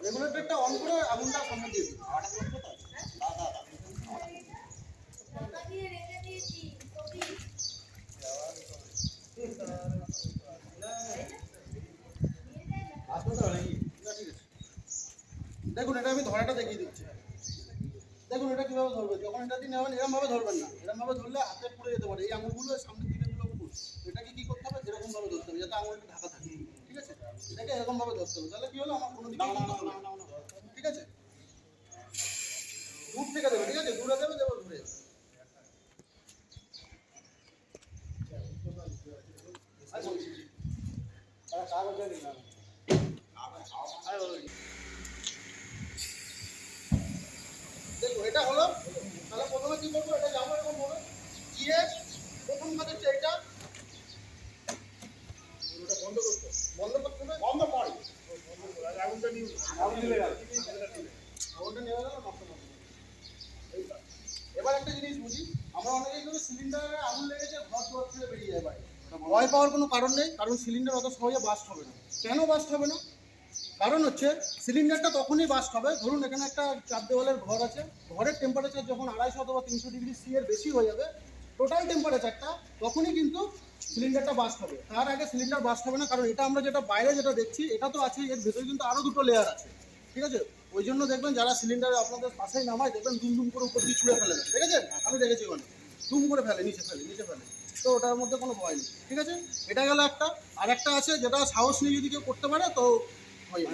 রেগুলেটরটা on করে আগুনটা সামনে দিয়ে দিন। দেখুন এটা আমি ধরাটা দেখিয়ে দিচ্ছি। দেখুন এটা কিভাবে ধরবে, যখন এটা দিয়ে নেবেন এরকম ভাবে ধরবেন না, এরকম ভাবে ধরলে হাতে পুড়ে যেতে পারে। এই আঙুলগুলো সামনের দিকে গুলো উপর, এটাকে কি করতে হবে, এরকম ভাবে ধরতে হবে যাতে আঙুলটা ঢাকা থাকে। ঠিক আছে, এটাকে এরকম ভাবে ধরতে হবে, তাহলে কি হলো আমার কোনো দিকে ঠিক আছে। দূর থেকে দেবে, ঠিক আছে, দূরে দেবে, দেবে দূরে। দেখো এটা হলো, তাহলে প্রথমে কি করবো, এটা যাবো এরকম ভাবে গিয়ে প্রথম কাজ হচ্ছে এটা বন্ধ করতে হবে, বন্ধ কর আগুনটা নিয়ে আগুনটা নিয়ে গেল নষ্ট করতে। এবার একটা জিনিস বুঝি, আমরা অনেকেই কিন্তু সিলিন্ডারে আগুন লেগেছে ঘর দুয়ার থেকে বেরিয়ে যায় বাইরে। ভয় পাওয়ার কোনো কারণ নেই, কারণ সিলিন্ডার অত সহজে বাস্ট হবে না। কেন বাস্ট হবে না? কারণ হচ্ছে সিলিন্ডারটা তখনই বাস্ট হবে, ধরুন এখানে একটা চার দেওয়ালের ঘর আছে, ঘরের টেম্পারেচার যখন 250 অথবা 300 ডিগ্রি সি এর বেশি হয়ে যাবে টোটাল টেম্পারেচারটা, তখনই কিন্তু সিলিন্ডারটা বাস্ট হবে। তার আগে সিলিন্ডার বাস্ট হবে না, কারণ এটা আমরা যেটা বাইরে যেটা দেখছি এটা তো আছে, এর ভেতরে কিন্তু আরও দুটো লেয়ার আছে। ঠিক আছে, ওই জন্য দেখবেন যারা সিলিন্ডার আপনাদের পাশেই নামায় দেখবেন দুম দুম করে উপর দিয়ে ছুঁড়ে ফেলে দেয়, দেখেছেন? আমি দেখেছি ওখানে দুম করে ফেলে, নিচে ফেলে, নিচে ফেলে। তো ওটার মধ্যে কোনো ভয় নেই। ঠিক আছে, এটা গেল একটা। আর একটা আছে যেটা সাহস নিয়ে যদি কেউ করতে পারে তো হয়।